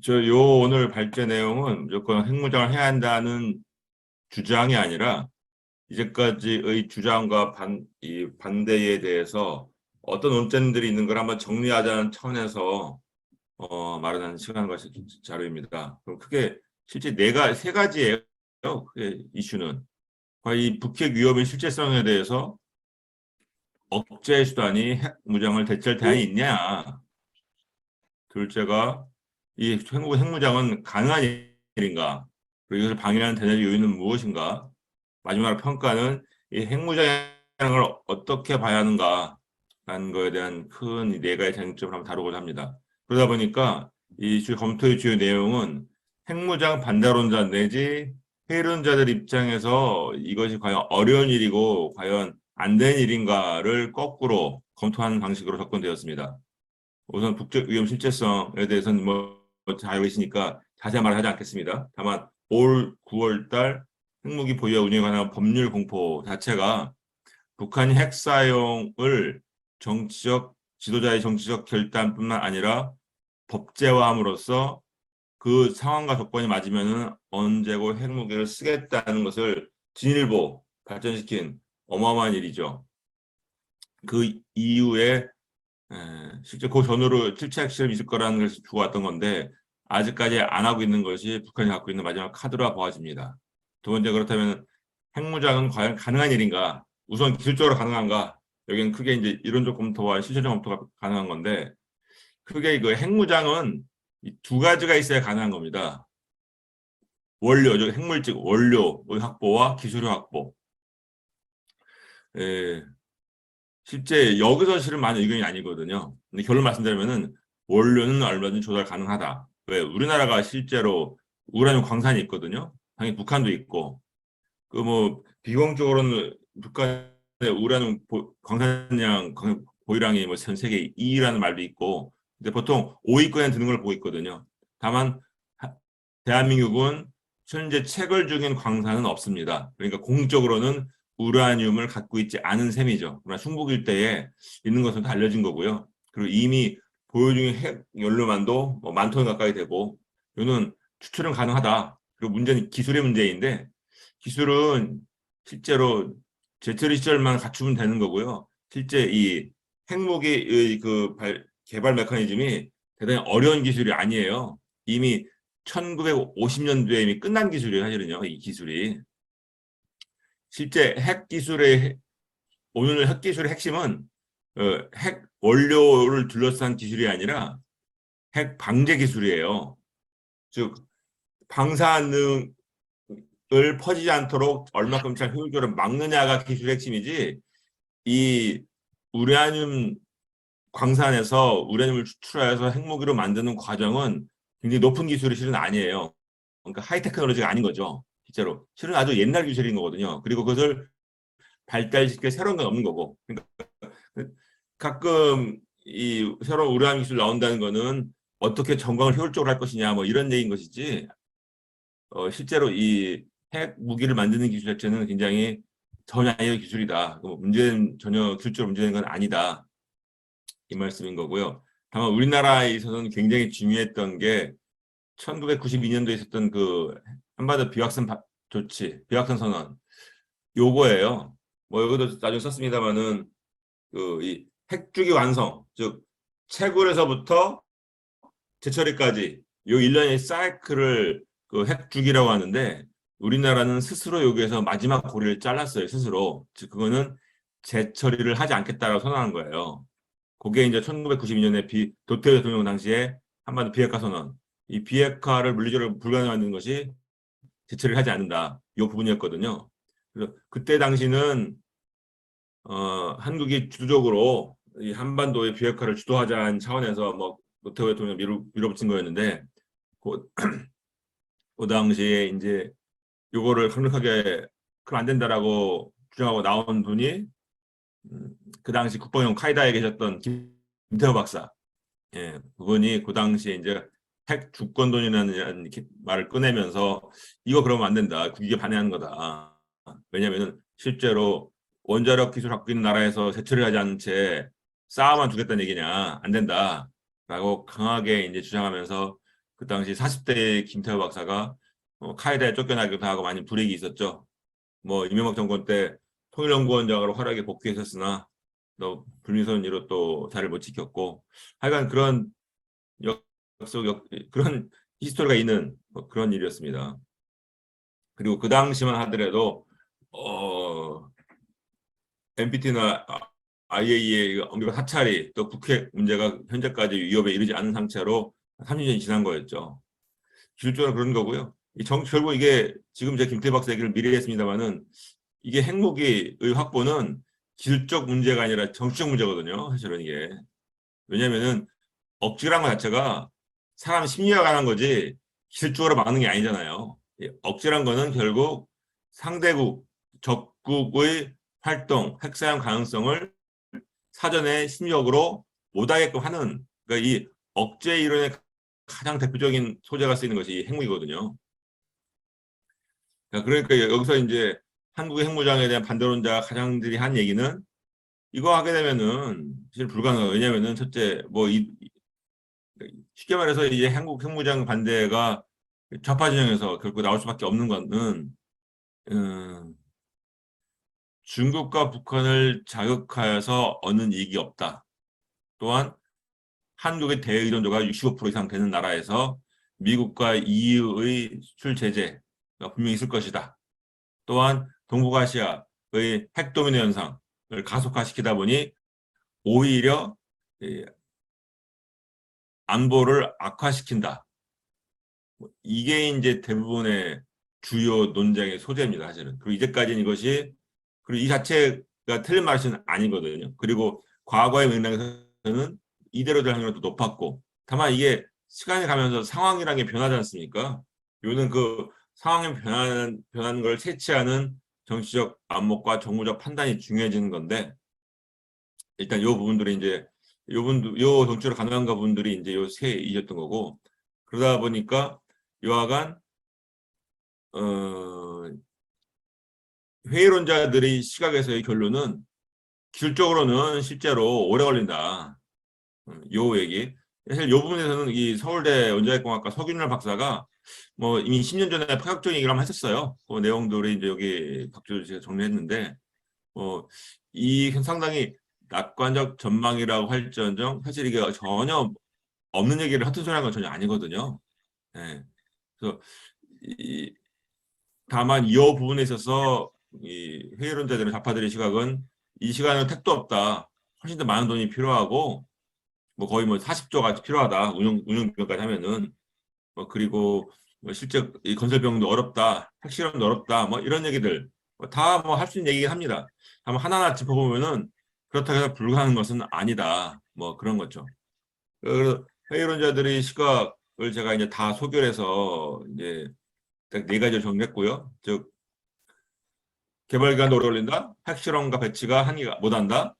오늘 발제 내용은 무조건 핵무장을 해야 한다는 주장이 아니라 이제까지의 주장과 이 반대에 대해서 어떤 논점들이 있는 걸 한번 정리하자는 차원에서 마련한 시간과 자료입니다. 그럼 크게 실제 세 가지예요. 크게 이슈는 과연 이 북핵 위협의 실제성에 대해서 억제 수단이 핵무장을 대체할 대안이 있냐. 둘째가 이 핵무장은 가능한 일인가? 그리고 이것을 방해하는 대단한 요인은 무엇인가? 마지막으로 평가는 이 핵무장이라는 걸 어떻게 봐야 하는가라는 거에 대한 큰 네 가지 쟁점을 한번 다루고자 합니다. 그러다 보니까 이 검토의 주요 내용은 핵무장 반대론자 내지 회의론자들 입장에서 이것이 과연 어려운 일이고 과연 안 된 일인가를 거꾸로 검토하는 방식으로 접근되었습니다. 우선 북적 위험 실제성에 대해서는 잘 알고 계시니까 자세한 말을 하지 않겠습니다. 다만 올 9월 달 핵무기 보유와 운영에 관한 법률 공포 자체가 북한이 핵 사용을 지도자의 정치적 결단뿐만 아니라 법제화함으로써 그 상황과 조건이 맞으면 언제고 핵무기를 쓰겠다는 것을 진일보 발전시킨 어마어마한 일이죠. 그 이후에 실제 그 전후로 7차 핵실험이 있을 거라는 것을 주고 왔던 건데 아직까지 안 하고 있는 것이 북한이 갖고 있는 마지막 카드라 보아집니다. 두 번째, 그렇다면 핵무장은 과연 가능한 일인가? 우선 기술적으로 가능한가? 여기는 크게 이제 이론적 검토와 실질적 검토가 가능한 건데 크게 그 핵무장은 두 가지가 있어야 가능한 겁니다. 원료, 핵물질 원료 확보와 기술의 확보. 예, 실제 여기서 실은 많은 의견이 아니거든요. 근데 결론 말씀드리면은 원료는 얼마든지 조달 가능하다. 왜? 우리나라가 실제로 우라늄 광산이 있거든요. 당연히 북한도 있고 그 뭐 비공적으로는 북한의 우라늄 광산량 보유량이 뭐 전 세계 2위라는 말도 있고, 근데 보통 5위권에 드는 걸 보고 있거든요. 다만 대한민국은 현재 채굴 중인 광산은 없습니다. 그러니까 공적으로는 우라늄을 갖고 있지 않은 셈이죠. 그러나 충북 일대에 있는 것은 다 알려진 거고요. 그리고 이미 보유 중인 핵 연료만도 뭐 10,000톤 가까이 되고, 이거는 추출은 가능하다. 그리고 문제는 기술의 문제인데, 기술은 실제로 제철 시절만 갖추면 되는 거고요. 실제 이 핵무기의 개발 메커니즘이 대단히 어려운 기술이 아니에요. 이미 1950년도에 이미 끝난 기술이에요, 사실은요, 이 기술이. 실제 오늘 핵 기술의 핵심은 핵 원료를 둘러싼 기술이 아니라 핵 방제 기술이에요. 즉, 방사능을 퍼지지 않도록 얼마큼 잘 효율적으로 막느냐가 기술의 핵심이지, 이 우라늄 광산에서 우라늄을 추출해서 핵무기로 만드는 과정은 굉장히 높은 기술이 실은 아니에요. 그러니까 하이테크놀로지가 아닌 거죠. 실제로. 실은 아주 옛날 기술인 거거든요. 그리고 그것을 발달시킬 새로운 건 없는 거고. 그러니까 가끔 이 새로운 우라늄 기술 나온다는 거는 어떻게 전광을 효율적으로 할 것이냐 뭐 이런 얘기인 것이지, 실제로 이 핵 무기를 만드는 기술 자체는 굉장히 전야의 기술이다. 문제는 전혀 기술적으로 문제된 건 아니다. 이 말씀인 거고요. 다만 우리나라에 있어서는 굉장히 중요했던 게 1992년도에 있었던 그 한반도 비확산 조치, 비확산 선언, 요거예요. 뭐 여기도 나중에 썼습니다만은 그 이 핵주기 완성, 즉 채굴에서부터 재처리까지 요 일련의 사이클을 그 핵주기라고 하는데, 우리나라는 스스로 여기에서 마지막 고리를 잘랐어요. 스스로. 즉 그거는 재처리를 하지 않겠다라고 선언한 거예요. 그게 이제 1992년에 도태우 대통령 당시에 한반도 비핵화 선언, 이 비핵화를 물리적으로 불가능하게 만드는 것이 재처리를 하지 않는다. 이 부분이었거든요. 그래서 그때 당시는 한국이 주도적으로 이 한반도의 비핵화를 주도하자는 차원에서 뭐 노태우 대통령 밀어붙인 거였는데, 그, 그 당시에 이제 요거를 강력하게 그럼 안 된다라고 주장하고 나온 분이 그 당시 국방용 카이다에 계셨던 김태호 박사. 예, 그분이 그 당시에 이제 핵 주권론이라는 말을 꺼내면서 이거 그러면 안 된다. 국익에 반해하는 거다. 왜냐하면 실제로 원자력 기술 갖고 있는 나라에서 제철을 하지 않은 채 쌓아만 두겠다는 얘기냐. 안 된다. 라고 강하게 이제 주장하면서 그 당시 40대 김태호 박사가 카이다에 쫓겨나기도 하고 많이 불이익이 있었죠. 뭐 이명박 정권 때 통일연구원장으로 활약에 복귀했었으나 또 불미스러운 일로 또 자리를 못 지켰고, 하여간 그런 그런 히스토리가 있는 그런 일이었습니다. 그리고 그 당시만 하더라도 NPT나 IAEA 언급한 사찰이 또 국회 문제가 현재까지 위협에 이르지 않은 상태로 30년이 지난 거였죠. 기술적으로 그런 거고요. 결국 이게 지금 제가 김태 박사 얘기를 미리 했습니다만은 이게 핵무기의 확보는 기술적 문제가 아니라 정치적 문제거든요. 사실은 이게. 왜냐면은 억지란 것 자체가 사람 심리가 관한 거지 기술적으로 막는 게 아니잖아요. 억지란 거는 결국 상대국, 적국의 활동, 핵사용 가능성을 사전에 심리적으로 못하게끔 하는, 그러니까 이 억제 이론의 가장 대표적인 소재가 쓰이는 것이 핵무기거든요. 그러니까 여기서 이제 한국의 핵무장에 대한 반대론자 가장들이 한 얘기는 이거 하게 되면은 사실 불가능해요. 왜냐면은 첫째 쉽게 말해서 이제 한국 핵무장 반대가 좌파 진영에서 결국 나올 수밖에 없는 거는 중국과 북한을 자극하여서 얻는 이익이 없다. 또한 한국의 대의존도가 65% 이상 되는 나라에서 미국과 EU의 수출 제재가 분명히 있을 것이다. 또한 동북아시아의 핵도미노 현상을 가속화시키다 보니 오히려 안보를 악화시킨다. 이게 이제 대부분의 주요 논쟁의 소재입니다, 사실은. 그리고 이제까지는 이것이, 그리고 이 자체가 틀린 말씀은 아니거든요. 그리고 과거의 맥락에서는 이대로 될 확률도 높았고, 다만 이게 시간이 가면서 상황이라는 게 변하지 않습니까? 요는 그 상황이 변하는 걸 채취하는 정치적 안목과 정무적 판단이 중요해지는 건데, 일단 요 부분들이 이제 요 정치로 가능한 부분들이 이제 요 세 이셨던 거고, 그러다 보니까 여하간 회의론자들의 시각에서의 결론은 기술적으로는 실제로 오래 걸린다. 요 얘기. 사실 요 부분에서는 이 서울대 원자핵공학과 서균열 박사가 뭐 이미 10년 전에 파격적인 얘기를 한번 했었어요. 그 내용들이 이제 여기 각주로 제가 정리했는데, 이 상당히 낙관적 전망이라고 할지언정 사실 이게 전혀 없는 얘기를 허튼 소리 하는 건 전혀 아니거든요. 네. 그래서 다만 이 부분에 있어서 이 회의론자들은 좌파들의 시각은 이 시간은 택도 없다. 훨씬 더 많은 돈이 필요하고 뭐 거의 뭐 40조가 필요하다. 운영비용까지 하면은 그리고 뭐 실제 이 건설비용도 어렵다. 핵실험도 어렵다. 뭐 이런 얘기들 다 뭐 할 수 있는 얘기긴 합니다. 한번 하나하나 짚어보면은 그렇다고 해서 불가능한 것은 아니다. 뭐 그런 거죠. 그래서 회의론자들의 시각을 제가 이제 다 소결해서 이제 딱 네 가지를 정리했고요. 즉 개발 기간도 오래 걸린다. 핵실험과 배치가 한계가 못한다.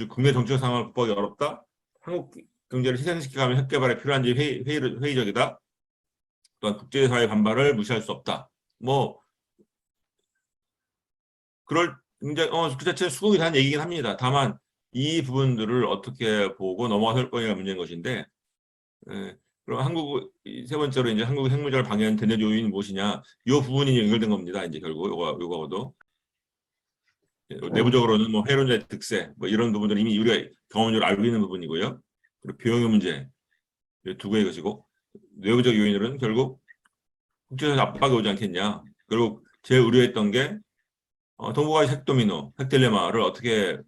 국내 정치적 상황을 극복하기 어렵다. 한국 경제를 희생시키가면 핵 개발에 필요한지 회의적이다. 또한 국제사회 반발을 무시할 수 없다. 뭐 그럴 굉장히 그 자체는 수긍이 된 얘기긴 합니다. 다만 이 부분들을 어떻게 보고 넘어갈 거냐가 문제인 것인데, 그럼 세 번째로 이제 한국의 핵무장을 방해하는 대내 요인이 무엇이냐? 이 부분이 연결된 겁니다. 이제 결국 요거하고도 내부적으로는 뭐 회론자의 득세 뭐 이런 부분들은 이미 우리가 경험적으로 알고 있는 부분이고요. 그리고 비용의 문제 두 개의 것이고, 내부적 요인으로는 결국 국제사회 압박이 오지 않겠냐. 그리고 제일 우려했던 게 동북아시아 핵도미노, 핵딜레마를 어떻게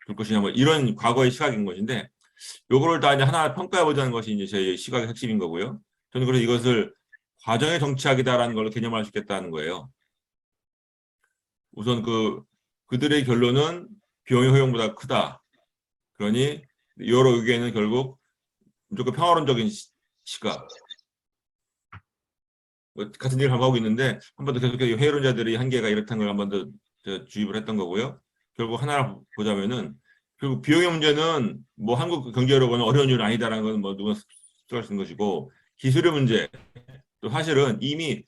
둘 것이냐, 뭐 이런 과거의 시각인 것인데, 요거를 다 이제 하나 평가해 보자는 것이 이제 제 시각의 핵심인 거고요. 저는 그래서 이것을 과정의 정치학이다라는 걸 개념할 수 있겠다는 거예요. 우선 그들의 결론은 비용의 허용보다 크다. 그러니 여러 의견은 결국 무조건 평화론적인 시각. 같은 일을 반복하고 있는데 한 번 더 계속해서 회의론자들이 한계가 이렇다는 걸 한 번 더 주입을 했던 거고요. 결국 하나 보자면은 결국 비용의 문제는 뭐 한국 경제력은 어려운 일은 아니다라는 건 뭐 누구나 수할 수 있는 것이고, 기술의 문제 또 사실은 이미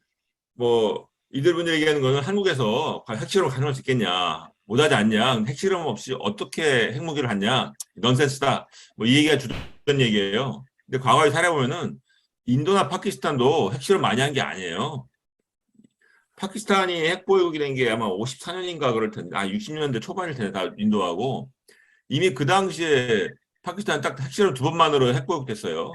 뭐 이들 분들이 얘기하는 거는 한국에서 핵실험 가능할 수 있겠냐, 못하지 않냐, 핵실험 없이 어떻게 핵무기를 하냐, 넌센스다, 뭐 이 얘기가 주된 얘기예요. 근데 과거에 살아보면은 인도나 파키스탄도 핵실험 많이 한 게 아니에요. 파키스탄이 핵보유국이 된 게 아마 54년인가 그럴 텐데, 60년대 초반일 텐데, 다 인도하고. 이미 그 당시에 파키스탄 딱 핵실험 두 번만으로 핵보유국 됐어요.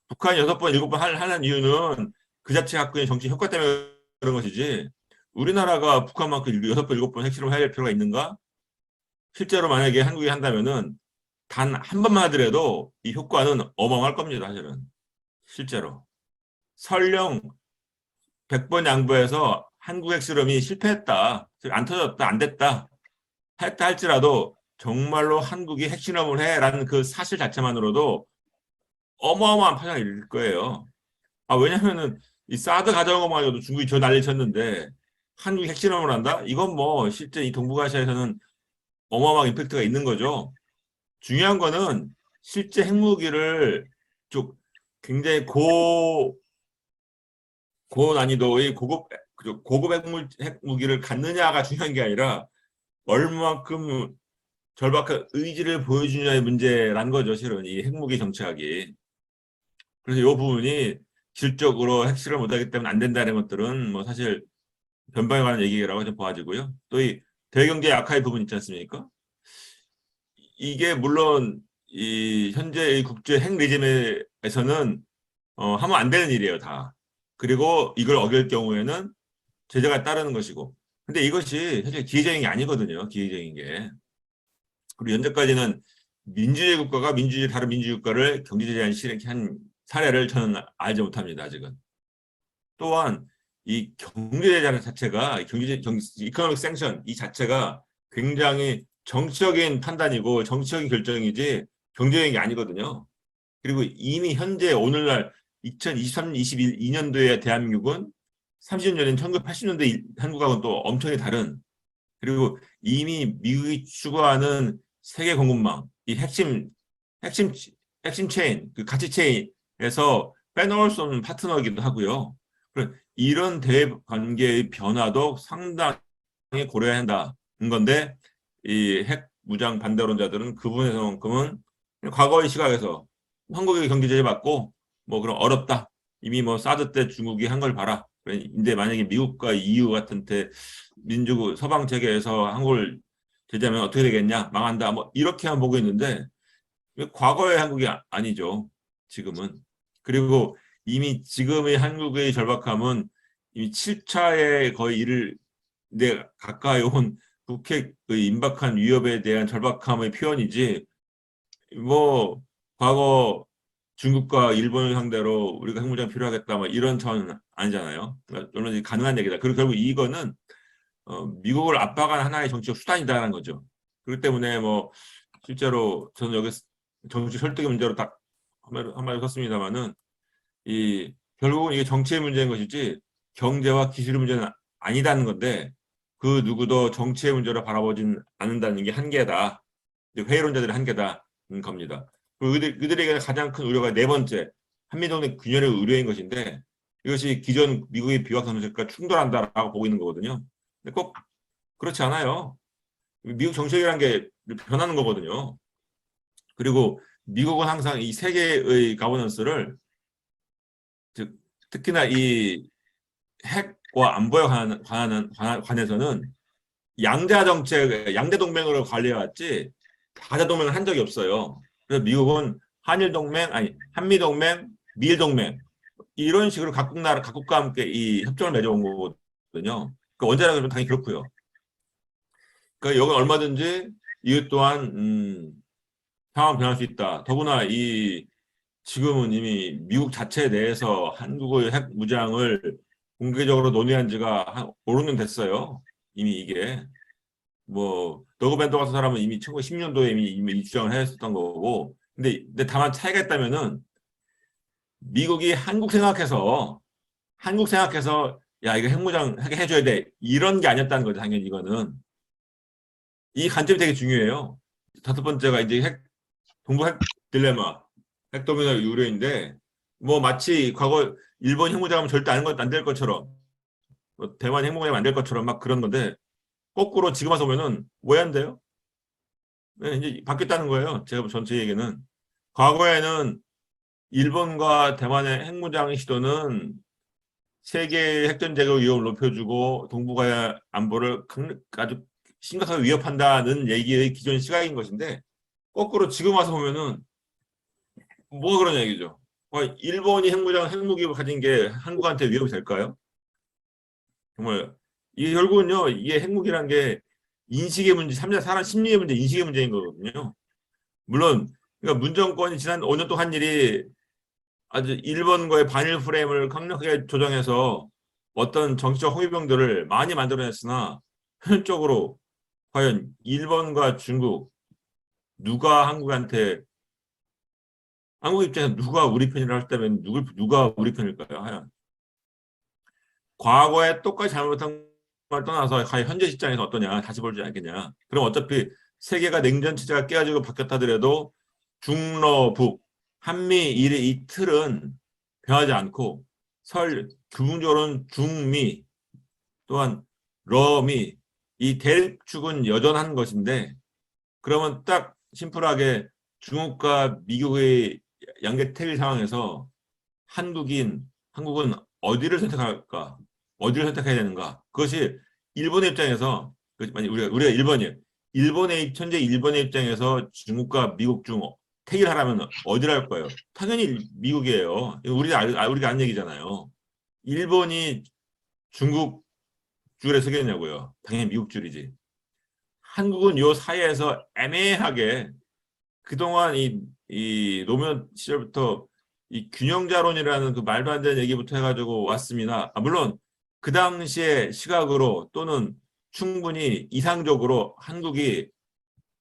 북한이 6번, 7번 하는 이유는 그 자체 갖고 있는 정치 효과 때문에 그런 것이지, 우리나라가 북한만큼 6번, 7번 핵실험 해야 할 필요가 있는가? 실제로 만약에 한국이 한다면은 단 한 번만 하더라도 이 효과는 어마어마할 겁니다, 사실은. 실제로. 설령 100번 양보해서 한국 핵실험이 실패했다, 안 터졌다, 안 됐다, 했다 할지라도 정말로 한국이 핵실험을 해라는 그 사실 자체만으로도 어마어마한 파장이 일 거예요. 왜냐면은 이 사드 가져온 것만 해도 중국이 저 난리 쳤는데 한국이 핵실험을 한다? 이건 뭐 실제 이 동북아시아에서는 어마어마한 임팩트가 있는 거죠. 중요한 거는 실제 핵무기를 좀 굉장히 고난이도의 고급 핵무기를 갖느냐가 중요한 게 아니라 얼마만큼 절박한 의지를 보여주냐의 문제란 거죠, 실은 이 핵무기 정착이. 그래서 이 부분이 질적으로 핵실을 못하기 때문에 안 된다는 것들은 뭐 사실 변방에 관한 얘기라고 좀 봐지고요. 또 이 대경제 약화의 부분 있지 않습니까? 이게 물론 이 현재의 국제 핵 레짐에서는 하면 안 되는 일이에요, 다. 그리고 이걸 어길 경우에는 제재가 따르는 것이고. 근데 이것이 사실 기회적인 게 아니거든요, 기회적인 게. 그리고 현재까지는 민주주의 국가가 다른 민주주의 국가를 경제 제재한 실행한 사례를 저는 알지 못합니다, 아직은. 또한 이 경제 제재 자체가 이코노믹 생션 이 자체가 굉장히 정치적인 판단이고 정치적인 결정이지 경제적인 게 아니거든요. 그리고 이미 현재 오늘날 2023, 22년도에 대한민국은 30년 전인 1980년대 한국하고는 또 엄청나게 다른, 그리고 이미 미국이 추구하는 세계 공급망, 이 핵심, 핵심 체인, 그 가치 체인에서 빼놓을 수 없는 파트너이기도 하고요. 이런 대관계의 변화도 상당히 고려해야 한다는 건데, 이 핵 무장 반대론자들은 그 부분에서만큼은 과거의 시각에서 한국의 경제 제재 받고 뭐 그럼 어렵다. 이미 뭐 사드 때 중국이 한 걸 봐라. 근데 만약에 미국과 EU 같은 민주국 서방 체계에서 한국을 제재하면 어떻게 되겠냐? 망한다. 뭐 이렇게만 보고 있는데 과거의 한국이 아니죠. 지금은. 그리고 이미 지금의 한국의 절박함은 이미 7차에 거의 가까이 온 북핵의 임박한 위협에 대한 절박함의 표현이지, 뭐 과거 중국과 일본을 상대로 우리가 핵무장 필요하겠다 뭐 이런 차원은 아니잖아요. 그러니까 물론 가능한 얘기다. 그리고 결국 이거는 미국을 압박하는 하나의 정치적 수단이다라는 거죠. 그렇기 때문에 뭐 실제로 저는 여기 정치 설득의 문제로 딱 한마디 썼습니다만은 이 결국은 이게 정치의 문제인 것이지 경제와 기술의 문제는 아니다는 건데, 그 누구도 정치의 문제로 바라보진 않는다는 게 한계다. 회의론자들의 한계다는 겁니다. 그리고 그들에게 가장 큰 우려가 네 번째, 한미동맹 균열의 우려인 것인데, 이것이 기존 미국의 비핵화 정책과 충돌한다라고 보고 있는 거거든요. 근데 꼭 그렇지 않아요. 미국 정책이라는 게 변하는 거거든요. 그리고 미국은 항상 이 세계의 가버넌스를, 즉 특히나 이 핵과 안보에 관해서는 양자 정책, 양대 동맹으로 관리해왔지 다자 동맹을 한 적이 없어요. 그래서 미국은 한일 동맹, 한미 동맹, 미일 동맹 이런 식으로 각국과 함께 이 협정을 맺어온 거거든요. 그 언제나 그러면 당연히 그렇고요. 그러니까 여기 얼마든지 이것 또한 상황 변할 수 있다. 더구나 지금은 이미 미국 자체 내에서 한국의 핵 무장을 공개적으로 논의한 지가 한 5, 6년 됐어요. 이미 이게. 뭐 너그밴더 같은 사람은 이미 1910년도에 이미 이 주장을 했었던 거고. 근데 다만 차이가 있다면은 미국이 한국 생각해서 야 이거 핵무장 하게 해줘야 돼 이런 게 아니었다는 거죠. 당연히 이거는 이 관점이 되게 중요해요. 다섯 번째가 이제 동부 핵 딜레마, 핵 도미노 우려인데, 뭐 마치 과거 일본 핵무장하면 절대 안 될 것처럼, 뭐 대만 핵무장하면 안 될 것처럼 막 그런 건데, 거꾸로 지금 와서 보면은 왜 안 돼요? 네, 이제 바뀌었다는 거예요. 제가 전체 얘기는 과거에는 일본과 대만의 핵무장 시도는 세계 핵전쟁의 위험을 높여주고 동북아의 안보를 아주 심각하게 위협한다는 얘기의 기존 시각인 것인데 거꾸로 지금 와서 보면은 뭐가 그런 얘기죠. 일본이 핵무기를 가진 게 한국한테 위협이 될까요? 정말 이게 결국은요. 이게 핵무기란 게 인식의 문제, 사람 심리의 문제, 인식의 문제인 거거든요. 물론 그러니까 문정권이 지난 5년 동안 한 일이 아주 일본과의 반일 프레임을 강력하게 조정해서 어떤 정치적 홍위병들을 많이 만들어냈으나 현실적으로 과연 일본과 중국 누가 한국 입장에서 누가 우리 편이라 했다면 누가 우리 편일까요? 하여 과거에 똑같이 잘못한 걸 떠나서 과연 현재 시장에서 어떠냐 다시 볼지 않겠냐. 그럼 어차피 세계가 냉전 체제가 깨가지고 바뀌었다더라도 중러 북 한미 일의 이 틀은 변하지 않고 부분적으로는 중미 또한 러미 이 대립축은 여전한 것인데 그러면 딱 심플하게 중국과 미국의 양대택일 상황에서 한국은 어디를 선택할까? 어디를 선택해야 되는가? 그것이 일본의 입장에서 만약 우리가 일본이에요. 현재 일본의 입장에서 중국과 미국 중 택일하라면 어디를 할 거예요? 당연히 미국이에요. 우리가 아는 얘기잖아요. 일본이 중국 줄에 서겠냐고요. 당연히 미국 줄이지. 한국은 요 사이에서 애매하게 그동안 이 노무현 시절부터 이 균형자론이라는 그 말도 안 되는 얘기부터 해가지고 왔습니다. 물론 그 당시의 시각으로 또는 충분히 이상적으로 한국이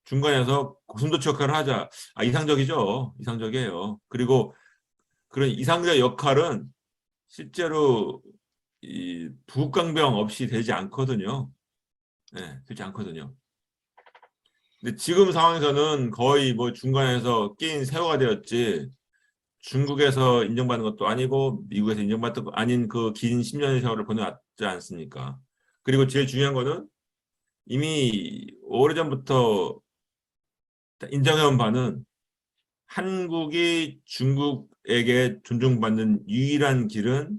중간에서 고슴도치 역할을 하자. 이상적이죠. 이상적이에요. 그리고 그런 이상적 역할은 실제로 이 부국강병 없이 되지 않거든요. 네, 되지 않거든요. 근데 지금 상황에서는 거의 뭐 중간에서 끼인 새우가 되었지 중국에서 인정받는 것도 아니고 미국에서 인정받는 것도 아닌 그 긴 10년의 세월을 보내왔지 않습니까? 그리고 제일 중요한 거는 이미 오래전부터 인정해온 바는 한국이 중국에게 존중받는 유일한 길은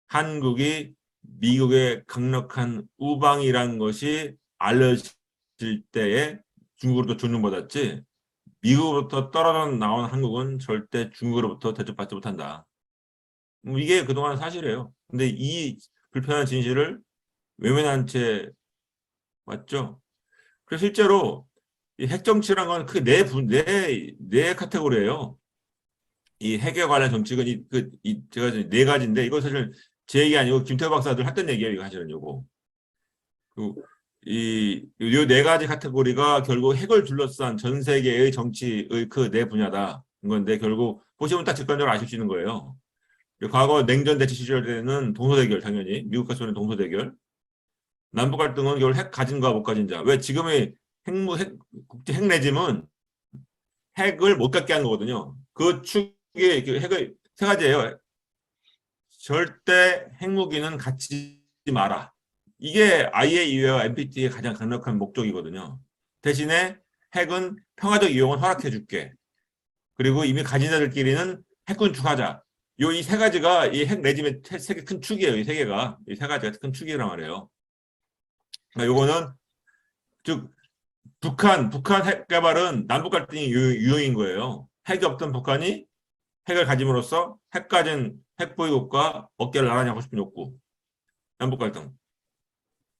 한국이 미국의 강력한 우방이라는 것이 알려질 때에 중국으로부터 존중받았지 미국으로부터 떨어져 나온 한국은 절대 중국으로부터 대접받지 못한다. 이게 그동안 사실이에요. 근데 이 불편한 진실을 외면한 채 왔죠. 그래서 실제로 이 핵정치란 건 그 네 카테고리예요. 이 핵에 관련 정책은 제가 네 가지인데 이거 사실 제 얘기 아니고 김태호 박사들 했던 얘기예요. 이거 사실은 요거. 이 네 가지 카테고리가 결국 핵을 둘러싼 전 세계의 정치의 그 네 분야다. 건데 결국 보시면 딱 직관적으로 아실 수 있는 거예요. 과거 냉전 대치 시절에는 동서대결 당연히 미국과 소련 동서대결. 남북 갈등은 결국 핵 가진과 못 가진 자. 왜 지금의 국제 핵 레짐은 핵을 못 갖게 한 거거든요. 그 축이 그 핵을 세 가지예요. 절대 핵무기는 갖지 마라. 이게 IAEA와 NPT의 가장 강력한 목적이거든요. 대신에 핵은 평화적 이용을 허락해 줄게. 그리고 이미 가진 자들끼리는 핵 군축하자. 이 세 가지가 이 핵 레짐의 세계 큰 축이에요. 이 세 개가. 이 세 가지가 큰 축이란 말이에요. 그러니까 요거는 즉 북한 핵 개발은 남북 갈등이 유형인 거예요. 핵이 없던 북한이 핵을 가짐으로써 핵 가진 핵 보유국과 어깨를 나란히 하고 싶은 욕구. 남북 갈등.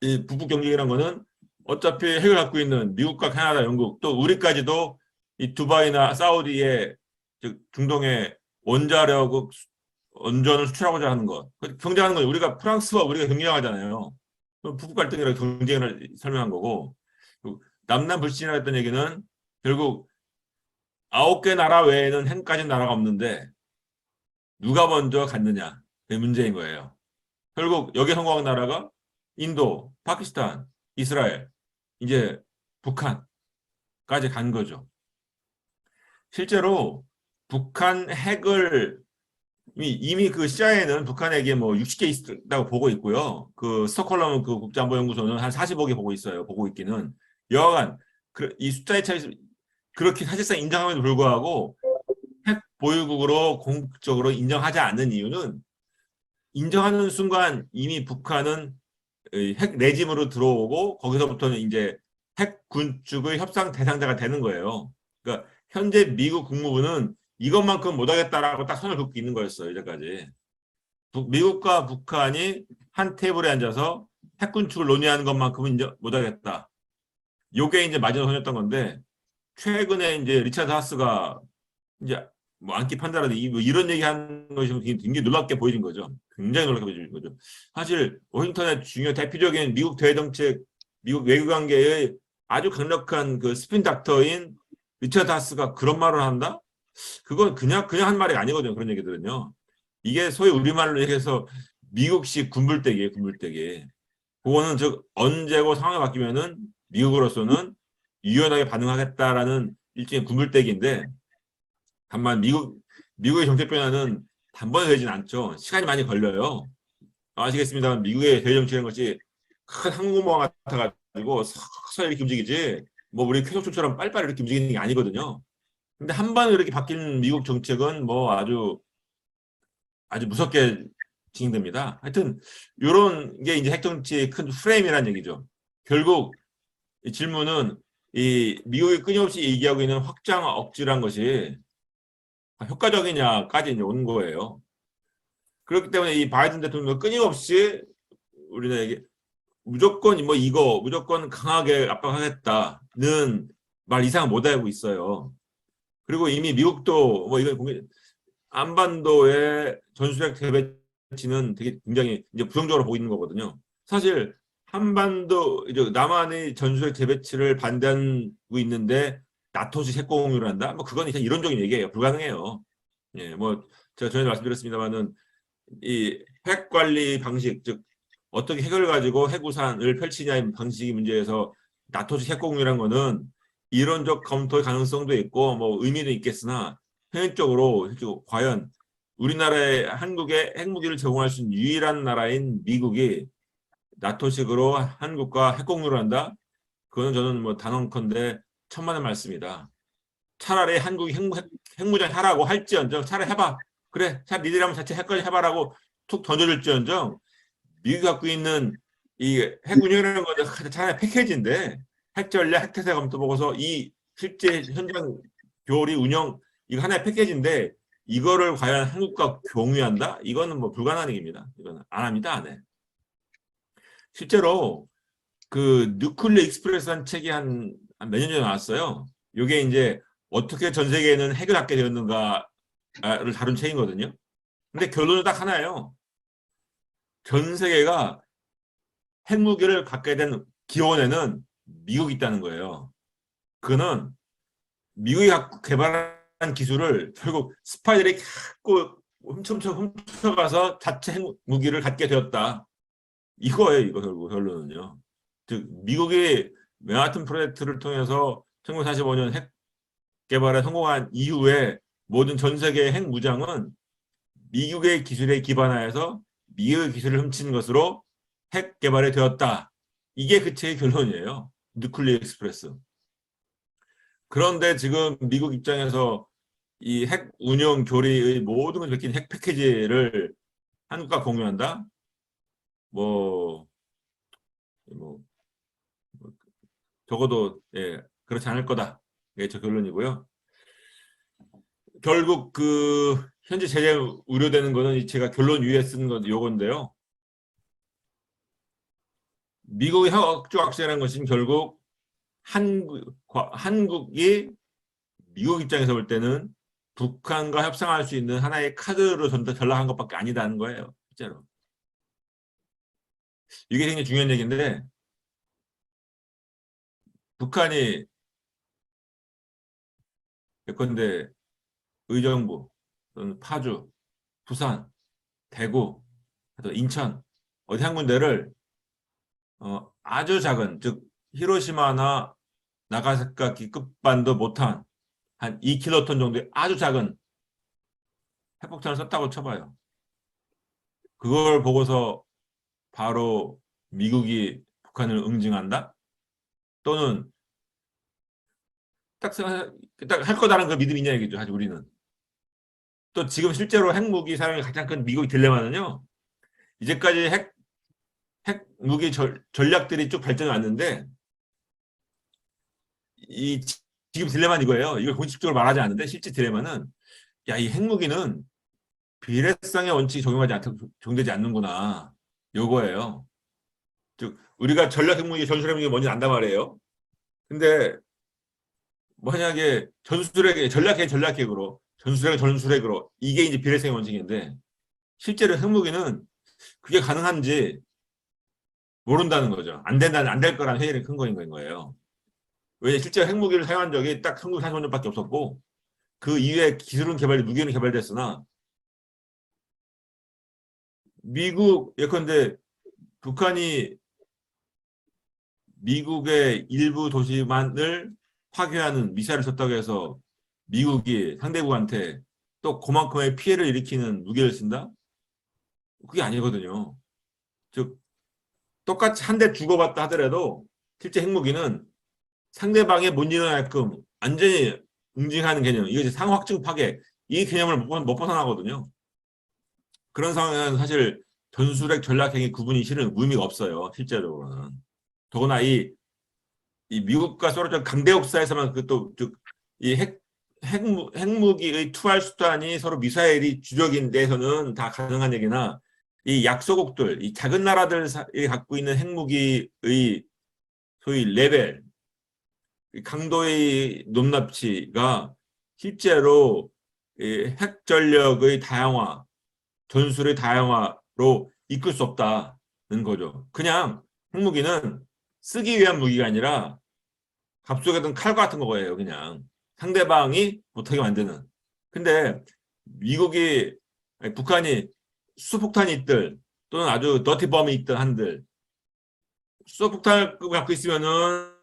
이 북북 경쟁이라는 거는 어차피 핵을 갖고 있는 미국과 캐나다, 영국 또 우리까지도 이 두바이나 사우디의 즉 중동의 원자력 원전을 수출하고자 하는 것. 경쟁하는 건 우리가 프랑스와 우리가 경쟁하잖아요. 북북 갈등이라 경쟁을 설명한 거고 남남 불신이라 했던 얘기는 결국 9개 나라 외에는 핵 가진 나라가 없는데 누가 먼저 갔느냐 그 문제인 거예요. 결국 여기에 성공한 나라가 인도, 파키스탄, 이스라엘, 이제 북한까지 간 거죠. 실제로 북한 핵을 이미 그 CIA는 북한에게 뭐 60개 있다고 보고 있고요. 그 스톡홀름 그 국제안보연구소는 한 45개 보고 있어요. 보고 있기는. 여하간 이 숫자의 차이 그렇게 사실상 인정함에도 불구하고 핵 보유국으로 공식적으로 인정하지 않는 이유는 인정하는 순간 이미 북한은 핵 레짐으로 들어오고 거기서부터는 이제 핵 군축의 협상 대상자가 되는 거예요. 그러니까 현재 미국 국무부는 이것만큼 못하겠다라고 딱 선을 긋고 있는 거였어요. 이제까지. 미국과 북한이 한 테이블에 앉아서 핵 군축을 논의하는 것만큼은 이제 못하겠다. 요게 이제 마지노선이었던 건데 최근에 이제 리차드 하스가 이제 뭐 안기 판다라든지 뭐 이런 얘기하는 것이 굉장히 놀랍게 보여진 거죠. 굉장히 놀랍게 보여진 거죠. 사실 워싱턴의 중요 대표적인 미국 대외정책, 미국 외교관계의 아주 강력한 그 스핀 닥터인 리처드 하스가 그런 말을 한다? 그건 그냥 한 말이 아니거든요. 그런 얘기들은요. 이게 소위 우리말로 얘기해서 미국식 군불대기예요. 군불대기. 그거는 즉 언제고 상황이 바뀌면은 미국으로서는 유연하게 반응하겠다라는 일종의 군불대기인데 다만 미국의 정책 변화는 단번에 되진 않죠. 시간이 많이 걸려요. 아시겠습니다만 미국의 대외 정치라는 것이 큰 항공모함 같아가지고 서서히 이렇게 움직이지 뭐 우리 쾌속춤처럼 빨리빨리 이렇게 움직이는 게 아니거든요. 근데 한 번 이렇게 바뀐 미국 정책은 뭐 아주 무섭게 진행됩니다. 하여튼 이런 게 이제 핵정치의 큰 프레임이라는 얘기죠. 결국 이 질문은 이 미국이 끊임없이 얘기하고 있는 확장 억지란 것이 효과적이냐까지 이제 오는 거예요. 그렇기 때문에 이 바이든 대통령도 끊임없이 우리나라에게 무조건 뭐 이거 무조건 강하게 압박하겠다는 말 이상 못 하고 있어요. 그리고 이미 미국도 뭐 이건 안반도의 전술핵 대배치는 되게 굉장히 이제 부정적으로 보고 있는 거거든요. 사실 한반도 이제 남한의 전술핵 대배치를 반대하고 있는데 나토식 핵 공유를 한다? 뭐 그건 그냥 이론적인 얘기예요. 불가능해요. 예, 뭐 제가 전에 말씀드렸습니다만은 이 핵 관리 방식, 즉 어떻게 핵을 가지고 핵우산을 펼치냐의 방식이 문제에서 나토식 핵 공유란 거는 이론적 검토의 가능성도 있고 뭐 의미도 있겠으나 현실적으로 과연 우리나라의 한국에 핵무기를 제공할 수 있는 유일한 나라인 미국이 나토식으로 한국과 핵 공유를 한다? 그거는 저는 뭐 단언컨대 천만의 말씀이다. 차라리 한국이 핵무장 하라고 할지언정 차라리 해봐. 그래, 차 니들이 하면 자체 핵까지 해봐라고 툭 던져줄지언정 미국이 갖고 있는 이 핵운영이라는 건 차라리 패키지인데 핵전략, 핵태세 검토 보고서 이 실제 현장 교리 운영 이거 하나의 패키지인데 이거를 과연 한국과 공유한다? 이거는 뭐 불가능한 얘기입니다. 이거는 안 합니다. 안 해. 실제로 그 뉴클리어 익스프레스라는 책이 한 몇 년 전에 나왔어요. 이게 이제 어떻게 전 세계에는 핵을 갖게 되었는가를 다룬 책이거든요. 근데 결론은 딱 하나예요. 전 세계가 핵무기를 갖게 된 기원에는 미국이 있다는 거예요. 그거는 미국이 개발한 기술을 결국 스파이들이 갖고 훔쳐가서 자체 핵무기를 갖게 되었다. 이거예요. 이거 결국 결론은요. 즉 미국이 맨하튼 프로젝트를 통해서 1945년 핵 개발에 성공한 이후에 모든 전 세계의 핵 무장은 미국의 기술에 기반하여서 미국의 기술을 훔친 것으로 핵 개발이 되었다. 이게 그 책의 결론이에요. 뉴클리어 익스프레스. 그런데 지금 미국 입장에서 이 핵 운영 교리의 모든 걸 베낀 핵 패키지를 한국과 공유한다? 뭐, 뭐, 적어도 예, 그렇지 않을 거다. 이게 저 결론이고요. 결국 그 현재 제재 우려되는 거는 제가 결론 위에 쓴 건 요건데요. 미국의 핵적 악세라는 것은 결국 한국이 미국 입장에서 볼 때는 북한과 협상할 수 있는 하나의 카드로 전락한 것밖에 아니다는 거예요. 실제로. 이게 굉장히 중요한 얘기인데 북한이 예컨대 의정부, 또는 파주, 부산, 대구, 또 인천 어디 한 군데를 아주 작은 즉 히로시마나 나가사키 급반도 못한 한 2킬로톤 정도의 아주 작은 핵폭탄을 썼다고 쳐봐요. 그걸 보고서 바로 미국이 북한을 응징한다? 또는 딱 할 거다라는 그 믿음이 있냐 얘기죠. 사실 우리는. 또 지금 실제로 핵무기 사용의 가장 큰 미국의 딜레마는요. 이제까지 핵무기 전략들이 쭉 발전해 왔는데 이 지금 딜레마는 이거예요. 이걸 공식적으로 말하지 않는데 실제 딜레마는 야, 이 핵무기는 비례성의 원칙이 적용되지 않는구나. 요거예요. 즉 우리가 전략 핵무기, 전술 핵무기 뭔지 안단 말이에요. 근데 만약에 전략핵으로 전술핵으로 이게 이제 비례성의 원칙인데 실제로 핵무기는 그게 가능한지 모른다는 거죠. 안 될 거라는 회의를 큰 거인 거예요. 왜냐 실제 핵무기를 사용한 적이 딱 1945년밖에 없었고 그 이후에 기술은 무기는 개발됐으나 미국 예컨대 북한이 미국의 일부 도시만을 파괴하는 미사일을 쳤다고 해서 미국이 상대국한테 또 그만큼의 피해를 일으키는 무기를 쓴다? 그게 아니거든요. 즉 똑같이 한 대 주고받다 하더라도 실제 핵무기는 상대방의 못 일어나게끔 완전히 응징하는 개념, 이것이 상호확증 파괴, 이 개념을 못 벗어나거든요. 그런 상황에는 사실 전술핵 전략핵의 구분이 실은 의미가 없어요. 실제로는. 더구나 이 미국과 서로 강대국사에서만 그또이 핵무기의 투할 수단이 서로 미사일이 주력인 데서는 다 가능한 얘기나 이 약소국들, 이 작은 나라들이 갖고 있는 핵무기의 소위 레벨, 강도의 높낮이가 실제로 핵 전력의 다양화, 전술의 다양화로 이끌 수 없다는 거죠. 그냥 핵무기는 쓰기 위한 무기가 아니라 갑속에 든 칼 같은 거예요. 그냥 상대방이 못하게 만드는. 근데 북한이 수소폭탄이 있들 또는 아주 너티범이 있든 한들 수소폭탄을 갖고 있으면은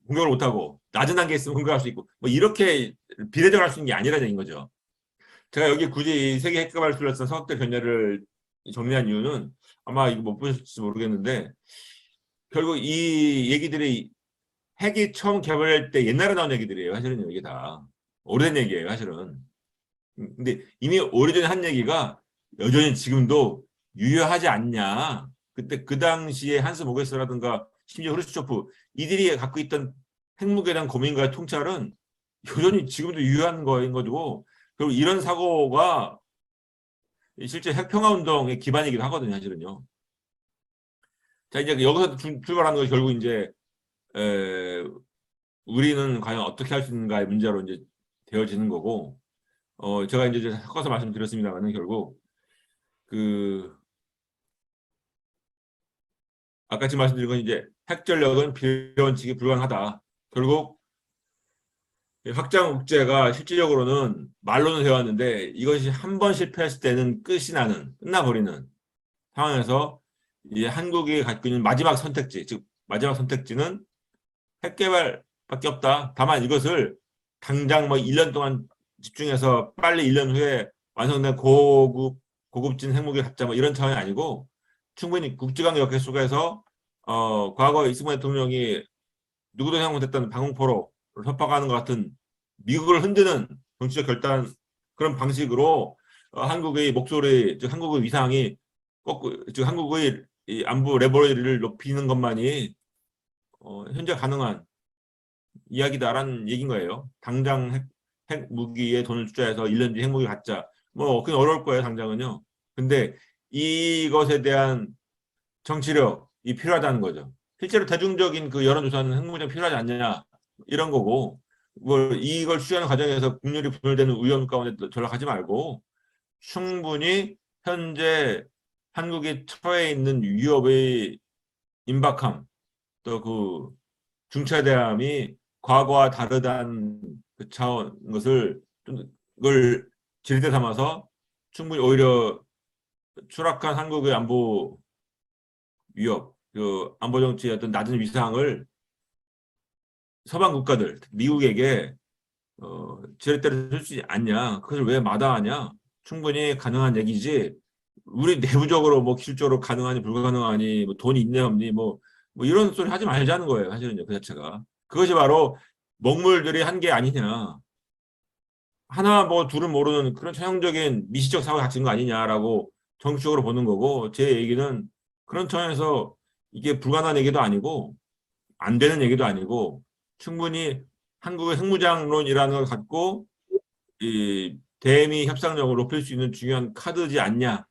공격을 못하고 낮은 단계에 있으면 공격할 수 있고 뭐 이렇게 비례적으로 할 수 있는 게 아니라는 얘기인 거죠. 제가 여기 굳이 세계 핵개발술에 쓴 서학대 견해를 정리한 이유는 아마 이거 못 보셨을지 모르겠는데 결국 이 얘기들이 핵이 처음 개발할 때 옛날에 나온 얘기들이에요. 사실은 이게 다 오래된 얘기예요. 사실은. 근데 이미 오래전에 한 얘기가 여전히 지금도 유효하지 않냐. 그때 그 당시에 한스 모게스라든가 심지어 흐르츠초프 이들이 갖고 있던 핵무기에 대한 고민과 통찰은 여전히 지금도 유효한 거인 거고 그리고 이런 사고가 실제 핵평화운동의 기반이기도 하거든요. 사실은요. 자 이제 여기서 출발하는 것이 결국 이제 우리는 과연 어떻게 할 수 있는가의 문제로 이제 되어지는 거고 제가 이제 섞어서 말씀드렸습니다만은 결국 그 아까 지금 말씀드린 건 이제 핵전력은 비례원칙이 불가능하다. 결국 확장 국제가 실질적으로는 말로는 해왔는데 이것이 한 번 실패했을 때는 끝나버리는 상황에서 이제 한국이 갖고 있는 마지막 선택지, 즉 마지막 선택지는 핵개발밖에 없다. 다만 이것을 당장 뭐 1년 동안 집중해서 빨리 1년 후에 완성된 고급진 핵무기를 갖자 뭐 이런 차원이 아니고 충분히 국제관계 역회 속에서 과거 이승만 대통령이 누구도 생각 못했던 방공포로를 협박하는 것 같은 미국을 흔드는 정치적 결단 그런 방식으로 한국의 목소리, 즉 한국의 위상이 즉 한국의 이 안보 레버리지를 높이는 것만이 현재 가능한 이야기다라는 얘기인 거예요. 당장 핵무기에 돈을 투자해서 1년 뒤에 핵무기 갖자. 뭐 그냥 어려울 거예요. 당장은요. 근데 이것에 대한 정치력이 필요하다는 거죠. 실제로 대중적인 그 여론조사는 핵무기가 필요하지 않냐 이런 거고 뭐 이걸 추진하는 과정에서 국률이 분열되는 위험 가운데 전락하지 말고 충분히 현재 한국이 처해 있는 위협의 임박함 또 그 중차대함이 과거와 다르다는 그 차원 것을 그걸 질대 삼아서 충분히 오히려 추락한 한국의 안보 위협, 그 안보 정치의 어떤 낮은 위상을 서방 국가들, 미국에게 지렛대를 줄 수 않냐? 그것을 왜 마다하냐? 충분히 가능한 얘기지. 우리 내부적으로 뭐 기술적으로 가능하니 불가능하니 뭐 돈이 있네 없니 뭐 이런 소리 하지 말자는 거예요. 사실은요 그 자체가 그것이 바로 먹물들이 한 게 아니냐 하나 뭐 둘은 모르는 그런 전형적인 미시적 사고가 닥친 거 아니냐라고 정치적으로 보는 거고, 제 얘기는 그런 차원에서 이게 불가능한 얘기도 아니고 안 되는 얘기도 아니고 충분히 한국의 핵무장론이라는 걸 갖고 이 대미 협상력을 높일 수 있는 중요한 카드지 않냐는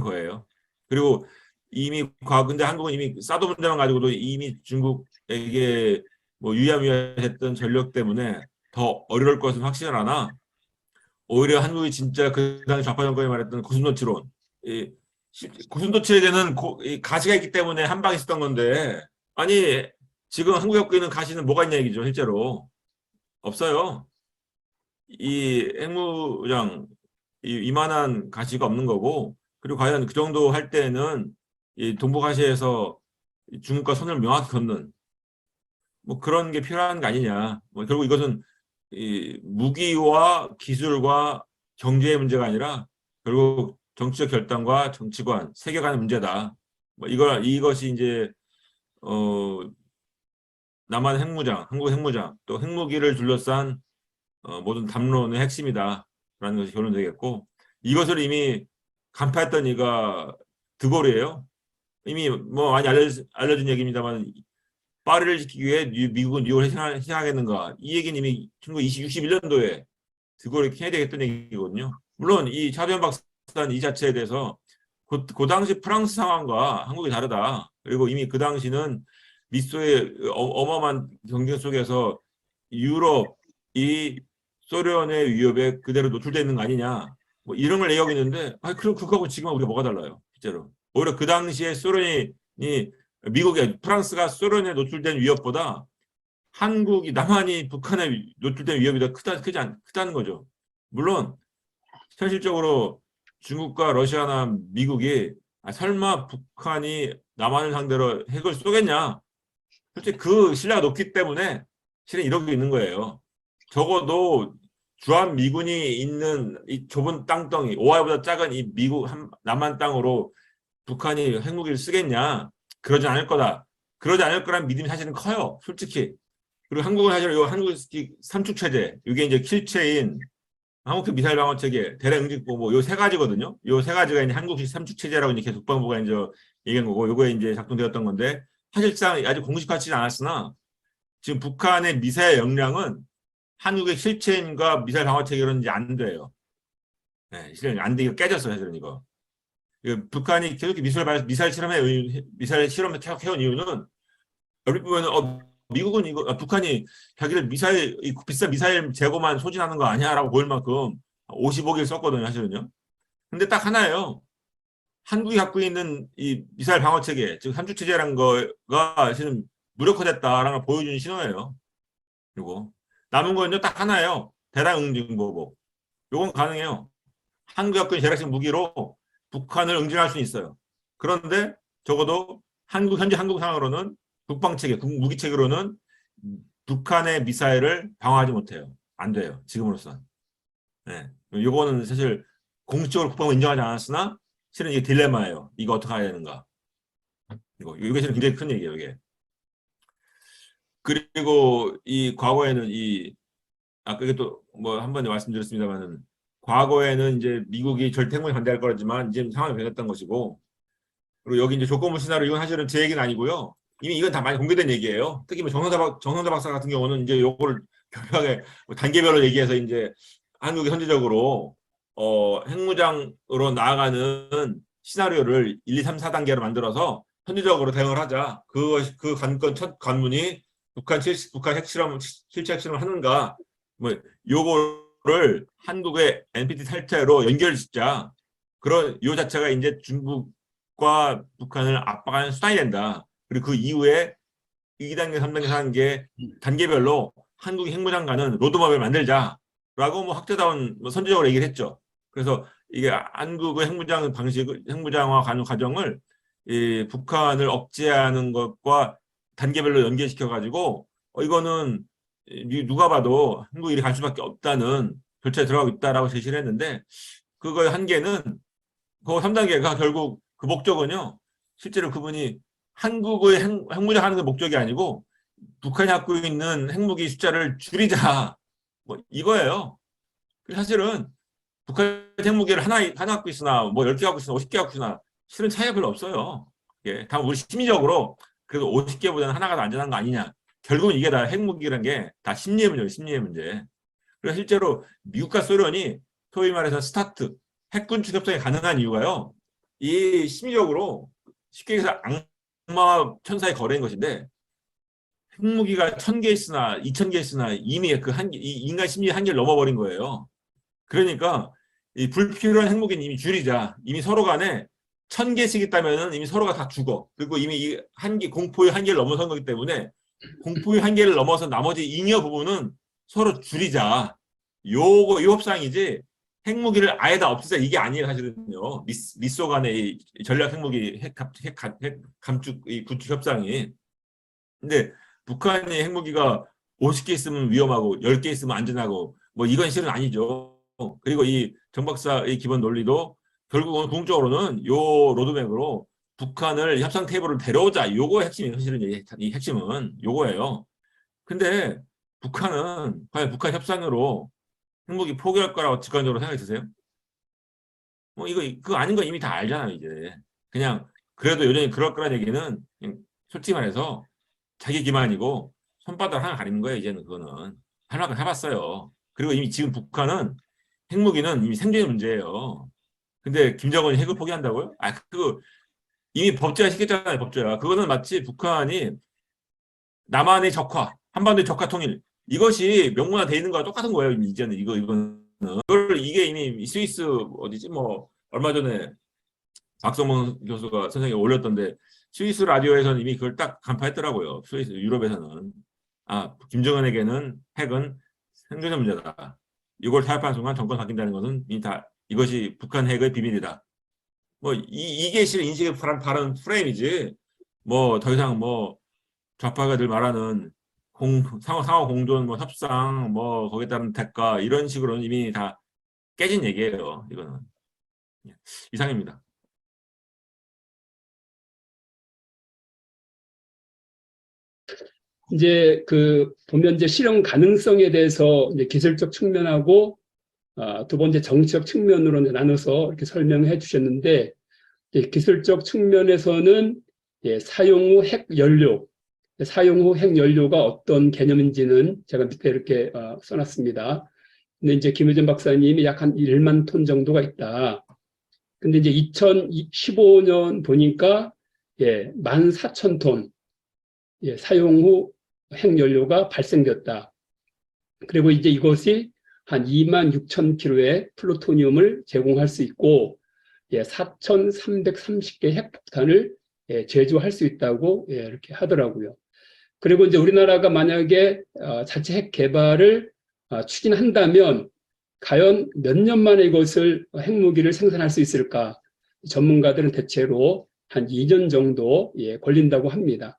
거예요. 그리고 이미 근데 한국은 이미 사드 문제만 가지고도 이미 중국에게 뭐 유야무야했던 전력 때문에 더 어려울 것은 확실하나, 오히려 한국이 진짜 그 당시 좌파 정권이 말했던 고슴도치론, 이 고슴도치에게는 이 가시가 있기 때문에 한 방 있었던 건데, 아니 지금 한국에 갖고 있는 가시는 뭐가 있냐 얘기죠. 실제로 없어요. 이 핵무장 이만한 가시가 없는 거고, 그리고 과연 그 정도 할 때는 이 동북아시아에서 중국과 손을 명확히 걷는 뭐 그런 게 필요한 거 아니냐. 뭐 결국 이것은 이 무기와 기술과 경제의 문제가 아니라 결국 정치적 결단과 정치관, 세계관의 문제다. 뭐 이것이 이제 어 남한 핵무장, 한국 핵무장, 또 핵무기를 둘러싼 모든 담론의 핵심이다라는 것이 결론되겠고, 이것을 이미 간파했던 이가 드골이에요. 이미 뭐 많이 알려진 얘기입니다만, 파리를 지키기 위해 미국은 뉴욕을 희생하겠는가, 이 얘기는 이미 1961년도에 드골이 케네디가 했던 얘기거든요. 물론 이 차도현 박사는 이 자체에 대해서 그 당시 프랑스 상황과 한국이 다르다. 그리고 이미 그 당시는 미소의 어마어마한 경쟁 속에서 유럽이 소련의 위협에 그대로 노출되어 있는 거 아니냐. 뭐 이런 걸 얘기하고 있는데, 그럼 그거하고 지금 우리가 뭐가 달라요? 실제로. 오히려 그 당시에 프랑스가 소련에 노출된 위협보다 한국이, 남한이 북한에 노출된 위협이 더 크다는 거죠. 물론 현실적으로 중국과 러시아나 미국이 설마 북한이 남한을 상대로 핵을 쏘겠냐? 솔직히 그 신뢰가 높기 때문에 실은 이러고 있는 거예요. 적어도 주한 미군이 있는 이 좁은 땅덩이, 오하이보다 작은 이 남한 땅으로 북한이 핵무기를 쓰겠냐? 그러지 않을 거다. 그러지 않을 거란 믿음이 사실은 커요. 솔직히. 그리고 한국은 사실 한국 삼축 체제, 이게 이제 킬체인 한국형 미사일 방어 체계, 대량 응징보 뭐요 세 가지거든요. 요 세 가지가 이제 한국식 삼축 체제라고 이제 계속 국방부가 이제 얘기한 거고, 요거에 이제 작동되었던 건데, 사실상 아직 공식화되지 않았으나 지금 북한의 미사일 역량은 한국의 실체인과 미사일 방어 체계로는 이제 안 돼요. 네, 실은 안 되기가 깨졌어요, 사실은 이거. 북한이 계속 미사일 실험을 계속 해온 이유는, 얼핏 보면 미국은 북한이 자기들 비싼 미사일 재고만 소진하는 거 아니야라고 보일 만큼 55길 썼거든요, 사실은요. 근데 딱 하나예요. 한국이 갖고 있는 이 미사일 방어 체계, 즉 삼축 체제라는 거가 사실은 무력화됐다라는 걸 보여주는 신호예요. 그리고 남은 거는요 딱 하나예요. 대량 응징 보복. 요건 가능해요. 한국이 갖고 있는 재래식 무기로 북한을 응징할 수 있어요. 그런데 적어도 현재 한국 상황으로는 국방 체계, 무기 체계로는 북한의 미사일을 방어하지 못해요. 안 돼요. 지금으로선. 네. 요거는 사실 공식적으로 국방부 인정하지 않았으나 실은 이게 딜레마예요. 이거 어떻게 해야 되는가. 이게 실은 굉장히 큰 얘기예요, 이게. 그리고 이 과거에는 아까 또 뭐 한 번 말씀드렸습니다만은, 과거에는 이제 미국이 절대 핵무기 반대할 거라지만 이제 상황이 변했던 것이고, 그리고 여기 이제 조건부 시나리오, 이건 사실은 제 얘기는 아니고요. 이미 이건 다 많이 공개된 얘기예요. 특히 뭐 정성대 박사 같은 경우는 이제 요거를 교묘하게 단계별로 얘기해서 이제 한국이 현재적으로 핵무장으로 나아가는 시나리오를 1, 2, 3, 4단계로 만들어서 현지적으로 대응을 하자. 그 관건 첫 관문이 북한 실제 핵실험을 하는가, 뭐 요거를 한국의 NPT 탈퇴로 연결짓자. 그런 요 자체가 이제 중국과 북한을 압박하는 수단이 된다. 그리고 그 이후에 2단계, 3단계, 4단계 단계별로 한국이 핵무장 가는 로드맵을 만들자라고 뭐 학자다운 선제적으로 얘기를 했죠. 그래서 이게 한국의 핵무장화 가는 과정을 북한을 억제하는 것과 단계별로 연계시켜 가지고 이거는 누가 봐도 한국이 이리 갈 수밖에 없다는 절차에 들어가고 있다라고 제시를 했는데, 그거의 한계는 그 3단계가 결국 그 목적은요, 실제로 그분이 한국의 핵무장 하는 게 목적이 아니고 북한이 갖고 있는 핵무기 숫자를 줄이자, 뭐 이거예요. 사실은 북한 핵무기를 하나 갖고 있으나 뭐 10개 갖고 있으나 50개 갖고 있으나 실은 차이가 별로 없어요. 예, 다만 우리 심리적으로 그래도 50개보다는 하나가 더 안전한 거 아니냐. 결국은 이게 다 핵무기라는 게 다 심리의 문제예요. 심리의 문제. 그래서 실제로 미국과 소련이 소위 말해서 스타트 핵군축 협상이 가능한 이유가요. 이 심리적으로 쉽게 얘기해서 악마 천사의 거래인 것인데 핵무기가 1000개 있으나 2000개 있으나 이미 이 인간 심리의 한계를 넘어버린 거예요. 그러니까 이 불필요한 핵무기는 이미 줄이자. 이미 서로 간에 1000개씩 있다면은 이미 서로가 다 죽어. 그리고 이미 이 공포의 한계를 넘어선 거기 때문에 공포의 한계를 넘어서 나머지 잉여 부분은 서로 줄이자. 이 협상이지 핵무기를 아예 다 없애자 이게 아니에요. 사실은요. 미소 간의 이 전략 핵무기 감축 이 구축 협상이. 근데 북한의 핵무기가 50개 있으면 위험하고 10개 있으면 안전하고 뭐 이건 실은 아니죠. 그리고 이 정 박사의 기본 논리도 결국은 궁극적으로는 요 로드맵으로 북한을 협상 테이블을 데려오자. 요거 핵심이 사실은 이 핵심은 요거예요. 근데 북한은 과연 북한 협상으로 핵무기 포기할 거라고 직관적으로 생각이 드세요? 뭐 이거 그거 아닌 거 이미 다 알잖아요. 이제 그냥 그래도 여전히 그럴 거란 얘기는 그냥 솔직히 말해서 자기 기만이고 손바닥 하나 가리는 거예요. 이제는 그거는 할 만큼 해봤어요. 그리고 이미 지금 북한은 핵무기는 이미 생존의 문제예요. 근데 김정은이 핵을 포기한다고요? 그거 이미 법제화 시켰잖아요. 법제화. 그거는 마치 북한이 남한의 적화, 한반도의 적화 통일 이것이 명문화돼 있는 거와 똑같은 거예요. 이제는 이거는 이게 이미 스위스 어디지 뭐 얼마 전에 박성문 교수가 선생님이 올렸던데 스위스 라디오에서는 이미 그걸 딱 간파했더라고요. 스위스 유럽에서는 김정은에게는 핵은 생존의 문제다. 이걸 타협한 순간 정권 바뀐다는 것은 이미 다 이것이 북한 핵의 비밀이다. 뭐 이게 실은 인식의 바른 프레임이지. 뭐 더 이상 뭐 좌파가 늘 말하는 상호 공존 뭐 협상 뭐 거기에 따른 대가 이런 식으로는 이미 다 깨진 얘기예요. 이거는 이상입니다. 이제 보면 이제 실현 가능성에 대해서 이제 기술적 측면하고 두 번째 정치적 측면으로 나눠서 이렇게 설명해 주셨는데, 기술적 측면에서는 사용 후 핵 연료, 사용 후 핵 연료가 어떤 개념인지는 제가 밑에 이렇게 써놨습니다. 근데 이제 김효준 박사님이 약 한 1만 톤 정도가 있다. 근데 이제 2015년 보니까 14,000톤 사용 후 핵연료가 발생됐다. 그리고 이제 이것이 한 26,000kg의 플루토늄을 제공할 수 있고 4,330개 핵폭탄을 제조할 수 있다고 이렇게 하더라고요. 그리고 이제 우리나라가 만약에 자체 핵 개발을 추진한다면 과연 몇 년 만에 이것을 핵무기를 생산할 수 있을까? 전문가들은 대체로 한 2년 정도 걸린다고 합니다.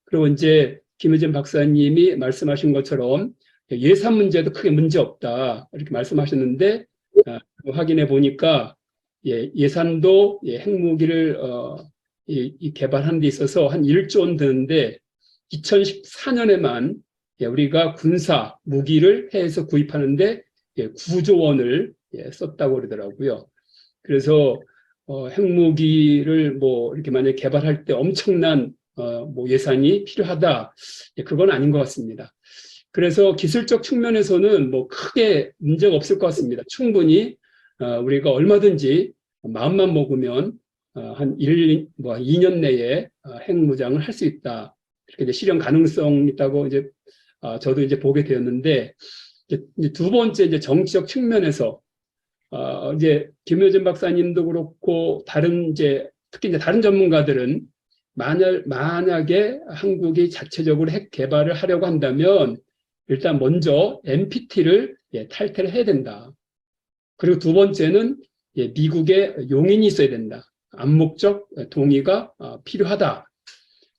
그리고 이제 김효진 박사님이 말씀하신 것처럼 예산 문제도 크게 문제 없다 이렇게 말씀하셨는데 확인해 보니까 예산도 핵무기를 개발하는 데 있어서 한 1조 원 드는데 2014년에만 우리가 군사 무기를 해외에서 구입하는데 9조 원을 썼다고 그러더라고요. 그래서 핵무기를 뭐 이렇게 만약 개발할 때 엄청난 뭐 예산이 필요하다, 그건 아닌 것 같습니다. 그래서 기술적 측면에서는 뭐 크게 문제가 없을 것 같습니다. 충분히 우리가 얼마든지 마음만 먹으면 한 2년 내에 핵무장을 할 수 있다. 이렇게 이제 실현 가능성 있다고 이제 저도 이제 보게 되었는데, 이제 두 번째 이제 정치적 측면에서 이제 김효진 박사님도 그렇고 특히 이제 다른 전문가들은 만약에 한국이 자체적으로 핵 개발을 하려고 한다면 일단 먼저 NPT를 탈퇴를 해야 된다. 그리고 두 번째는 미국의 용인이 있어야 된다. 암묵적 동의가 필요하다.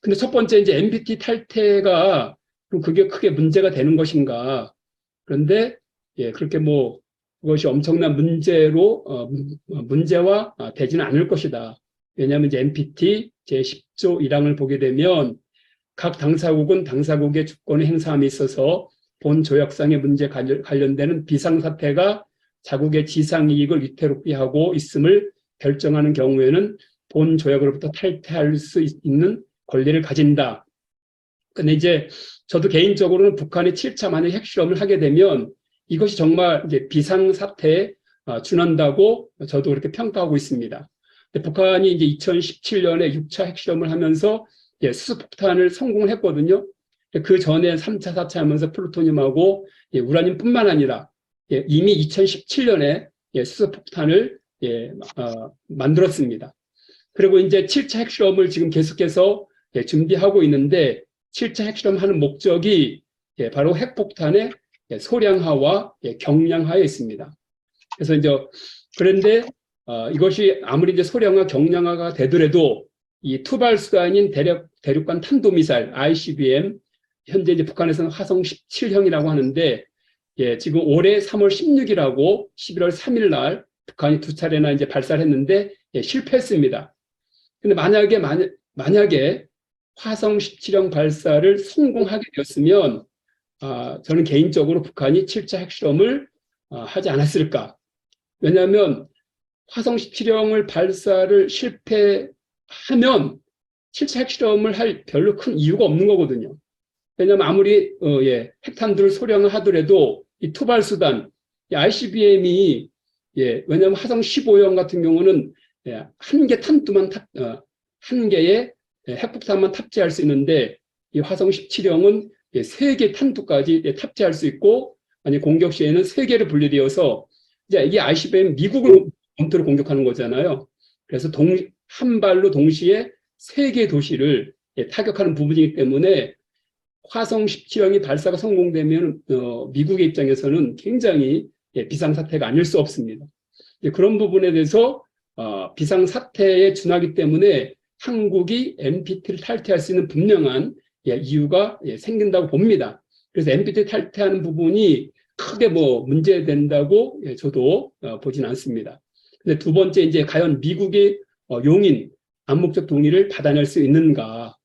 근데 첫 번째 이제 NPT 탈퇴가 그럼 그게 크게 문제가 되는 것인가? 그런데 그렇게 뭐 그것이 엄청난 문제와 되지는 않을 것이다. 왜냐하면 이제 NPT 제10조 1항을 보게 되면 각 당사국은 당사국의 주권의 행사함에 있어서 본 조약상의 문제 관련되는 비상사태가 자국의 지상 이익을 위태롭게 하고 있음을 결정하는 경우에는 본 조약으로부터 탈퇴할 수 있는 권리를 가진다. 근데 이제 저도 개인적으로는 북한이 7차 만약 핵실험을 하게 되면 이것이 정말 이제 비상사태에 준한다고 저도 그렇게 평가하고 있습니다. 근데 북한이 이제 2017년에 6차 핵실험을 하면서 수소폭탄을 성공했거든요. 그 전에 3차, 4차 하면서 플루토늄하고 우라늄뿐만 아니라 이미 2017년에 수소폭탄을 만들었습니다. 그리고 이제 7차 핵실험을 지금 계속해서 준비하고 있는데 7차 핵실험하는 목적이 바로 핵폭탄의 소량화와 경량화에 있습니다. 그래서 이제 그런데 이것이 아무리 이제 소량화, 경량화가 되더라도 이 투발 수단인 대륙간 탄도미사일 ICBM 현재 이제 북한에서는 화성 17형이라고 하는데 지금 올해 3월 16일하고 11월 3일 날 북한이 두 차례나 이제 발사를 했는데 실패했습니다. 근데 만약에 화성 17형 발사를 성공하게 되었으면 저는 개인적으로 북한이 7차 핵실험을 하지 않았을까. 왜냐하면 화성 17형을 발사를 실패하면 7차 핵실험을 할 별로 큰 이유가 없는 거거든요. 왜냐하면 아무리 핵탄두를 소량화하더라도 이 투발수단, ICBM이 왜냐하면 화성 15형 같은 경우는 한 개 탄두만 한 개의 핵폭탄만 탑재할 수 있는데 이 화성 17형은 세 개 탄두까지 탑재할 수 있고 아니 공격 시에는 세 개를 분리되어서 이제 이게 ICBM 미국을 본토로 공격하는 거잖아요. 그래서 한 발로 동시에 세 개 도시를 타격하는 부분이기 때문에 화성 17형이 발사가 성공되면 미국의 입장에서는 굉장히 비상사태가 아닐 수 없습니다. 그런 부분에 대해서 비상사태에 준하기 때문에 한국이 NPT를 탈퇴할 수 있는 분명한 이유가 생긴다고 봅니다. 그래서 NPT 탈퇴하는 부분이 크게 문제된다고 저도 보진 않습니다. 근데 두 번째 이제 과연 미국의 용인 암묵적 동의를 받아낼 수 있는가?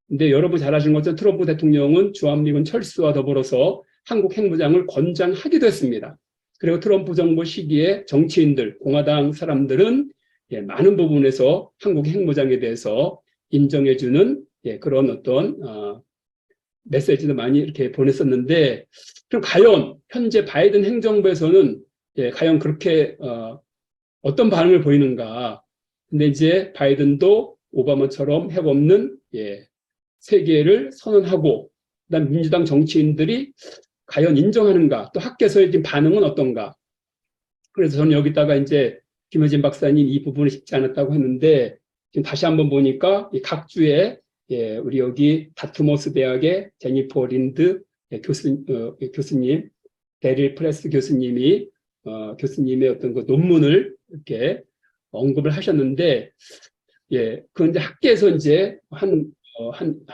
근데 여러분 잘 아시는 것처럼 트럼프 대통령은 주한미군 철수와 더불어서 한국 핵무장을 권장하기도 했습니다. 그리고 트럼프 정부 시기에 정치인들, 공화당 사람들은 많은 부분에서 한국 핵무장에 대해서 인정해주는 그런 어떤 메시지도 많이 이렇게 보냈었는데, 그럼 과연 현재 바이든 행정부에서는 과연 그렇게 어떤 반응을 보이는가? 근데 이제 바이든도 오바마처럼 핵 없는 세계를 선언하고, 그다음 민주당 정치인들이 과연 인정하는가? 또 학계에서의 지금 반응은 어떤가? 그래서 저는 여기다가 이제 김효진 박사님 이 부분이 쉽지 않았다고 했는데 지금 다시 한번 보니까 각 주에 우리 여기 다트모스 대학의 제니퍼 린드 교수님, 데릴 프레스 교수님이 교수님의 어떤 그 논문을 이렇게 언급을 하셨는데, 그건 이제 학계에서 이제 한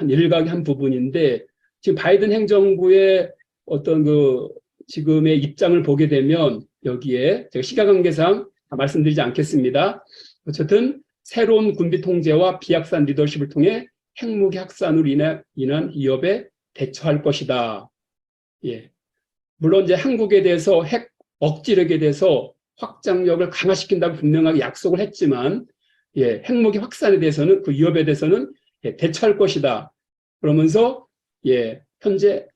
일각의 한 부분인데, 지금 바이든 행정부의 어떤 그 지금의 입장을 보게 되면 여기에 제가 시간 관계상 다 말씀드리지 않겠습니다. 어쨌든 새로운 군비 통제와 비확산 리더십을 통해 핵무기 확산으로 인한 위협에 대처할 것이다. 물론 이제 한국에 대해서 핵 억지력에 대해서 확장력을 강화시킨다고 분명하게 약속을 했지만, 핵무기 확산에 대해서는 그 위협에 대해서는 대처할 것이다. 그러면서 현재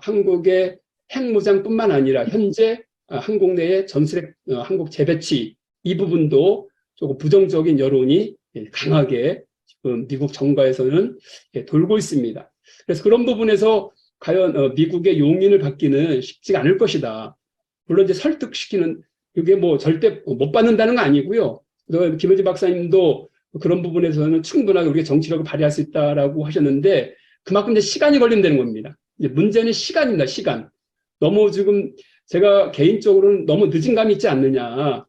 한국의 핵무장뿐만 아니라 현재 한국 내의 전술핵 한국 재배치 이 부분도 조금 부정적인 여론이 강하게 지금 미국 정가에서는 돌고 있습니다. 그래서 그런 부분에서 과연 미국의 용인을 받기는 쉽지가 않을 것이다. 물론 이제 설득시키는 이게 절대 못 받는다는 거 아니고요. 김효진 박사님도 그런 부분에서는 충분하게 우리가 정치력을 발휘할 수 있다라고 하셨는데 그만큼 이제 시간이 걸린다는 겁니다. 이제 문제는 시간입니다. 시간. 너무 지금 제가 개인적으로는 너무 늦은 감이 있지 않느냐.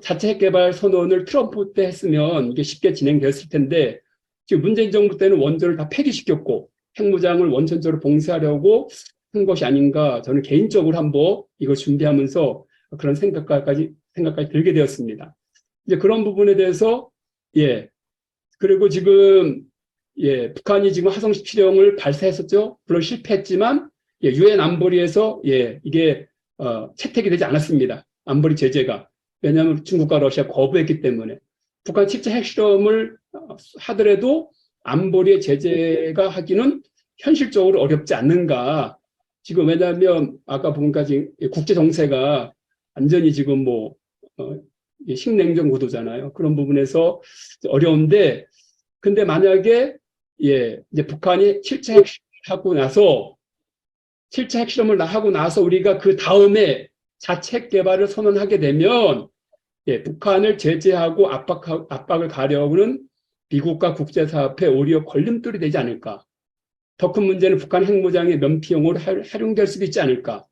자체 핵 개발 선언을 트럼프 때 했으면 이게 쉽게 진행됐을 텐데 지금 문재인 정부 때는 원조를 다 폐기시켰고 핵무장을 원천적으로 봉쇄하려고 한 것이 아닌가. 저는 개인적으로 한번 이걸 준비하면서 그런 생각까지 들게 되었습니다. 이제 그런 부분에 대해서 그리고 지금 북한이 지금 화성 17형을 발사했었죠. 물론 실패했지만 유엔 안보리에서 이게 채택이 되지 않았습니다. 안보리 제재가. 왜냐하면 중국과 러시아 거부했기 때문에. 북한 7차 핵실험을 하더라도 안보리의 제재가 하기는 현실적으로 어렵지 않는가. 지금 왜냐하면 아까 보니까 지금 국제 정세가 완전히 지금 뭐 신냉전 구도잖아요. 그런 부분에서 어려운데, 근데 만약에 이제 북한이 7차 핵실험을 하고 나서 우리가 그 다음에 자체 핵 개발을 선언하게 되면 북한을 제재하고 압박을 가려는 미국과 국제사회에 오히려 걸림돌이 되지 않을까. 더 큰 문제는 북한 핵무장의 면피용으로 활용될 수도 있지 않을까.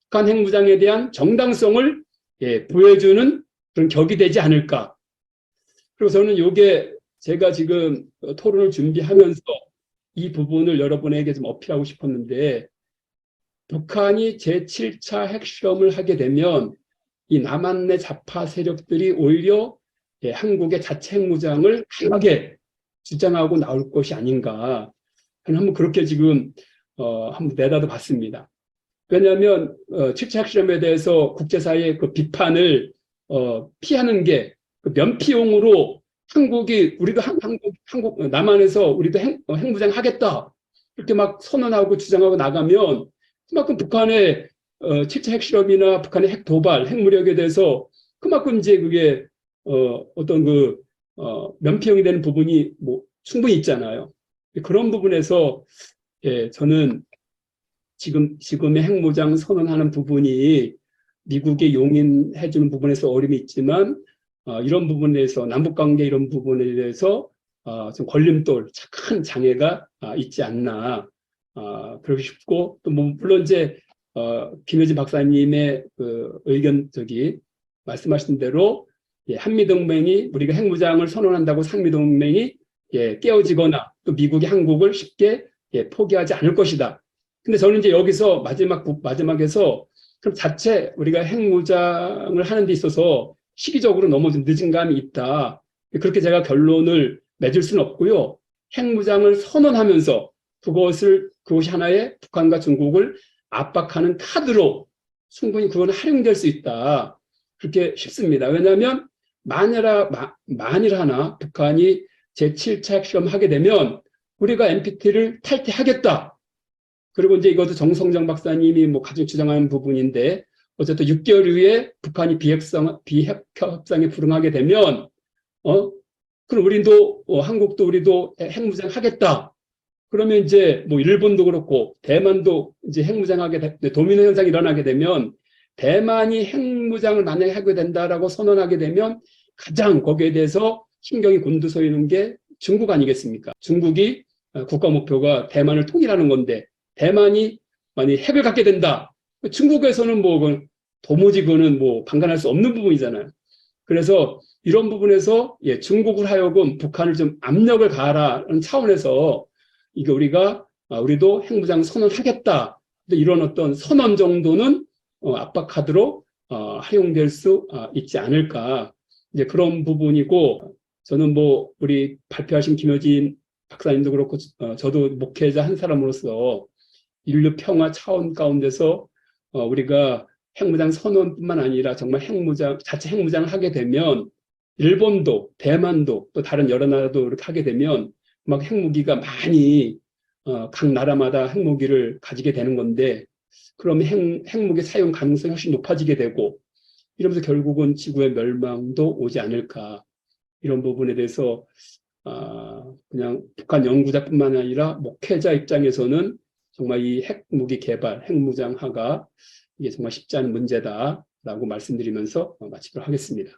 북한 핵무장에 대한 정당성을 보여주는 그런 격이 되지 않을까. 그리고 저는 이게 제가 지금 토론을 준비하면서 이 부분을 여러분에게 좀 어필하고 싶었는데, 북한이 제7차 핵실험을 하게 되면 이 남한내 좌파 세력들이 오히려 한국의 자체 핵무장을 강하게 주장하고 나올 것이 아닌가. 한번 그렇게 지금 한번 내다도 봤습니다. 왜냐하면 7차 핵실험에 대해서 국제사회의 그 비판을 피하는 게 그 면피용으로 우리도 한국 남한에서 우리도 핵무장 하겠다 이렇게 막 선언하고 주장하고 나가면 그만큼 북한의 7차 핵실험이나 북한의 핵도발, 핵무력에 대해서 그만큼 이제 그게 어떤 면피용이 되는 부분이 뭐 충분히 있잖아요. 그런 부분에서 저는 지금의 핵무장 선언하는 부분이 미국이 용인해주는 부분에서 어려움이 있지만 이런 부분에 대해서 남북관계 이런 부분에 대해서 좀 걸림돌, 큰 장애가 있지 않나 그러고 싶고 또 뭐 물론 이제 김효진 박사님의 그 의견 말씀하신 대로 한미동맹이 우리가 핵무장을 선언한다고 한미동맹이 깨어지거나 또 미국이 한국을 쉽게 포기하지 않을 것이다. 근데 저는 이제 여기서 마지막에서 그럼 자체 우리가 핵무장을 하는 데 있어서 시기적으로 너무 좀 늦은 감이 있다. 그렇게 제가 결론을 맺을 수는 없고요. 핵무장을 선언하면서 그것이 하나의 북한과 중국을 압박하는 카드로 충분히 그건 활용될 수 있다. 그렇게 싶습니다. 왜냐하면 만일 하나 북한이 제7차 핵실험 하게 되면 우리가 NPT를 탈퇴하겠다. 그리고 이제 이것도 정성정 박사님이 뭐 가장 주장하는 부분인데 어쨌든 6개월 후에 북한이 비핵 협상에 불응하게 되면 그럼 한국도 우리도 핵무장 하겠다. 그러면 이제 뭐 일본도 그렇고 대만도 이제 핵무장하게 도미노 현상이 일어나게 되면 대만이 핵무장을 만약에 하게 된다라고 선언하게 되면 가장 거기에 대해서 신경이 곤두서있는 게 중국 아니겠습니까? 중국이 국가 목표가 대만을 통일하는 건데 대만이 만약 핵을 갖게 된다. 중국에서는 뭐 도무지 그거는 뭐 방관할 수 없는 부분이잖아요. 그래서 이런 부분에서 중국을 하여금 북한을 좀 압력을 가하라는 차원에서 이게 우리도 핵무장 선언하겠다. 이런 어떤 선언 정도는 압박카드로 활용될 수 있지 않을까. 이제 그런 부분이고 저는 뭐 우리 발표하신 김효진 박사님도 그렇고 저도 목회자 한 사람으로서 인류 평화 차원 가운데서 우리가 핵무장 선언뿐만 아니라 정말 자체 핵무장을 하게 되면 일본도 대만도 또 다른 여러 나라도 이렇게 하게 되면 막 핵무기가 많이 각 나라마다 핵무기를 가지게 되는 건데 그러면 핵무기 사용 가능성이 훨씬 높아지게 되고 이러면서 결국은 지구의 멸망도 오지 않을까. 이런 부분에 대해서 그냥 북한 연구자뿐만 아니라 목회자 입장에서는 정말 이 핵무기 개발, 핵무장화가 이게 정말 쉽지 않은 문제다라고 말씀드리면서 마치도록 하겠습니다.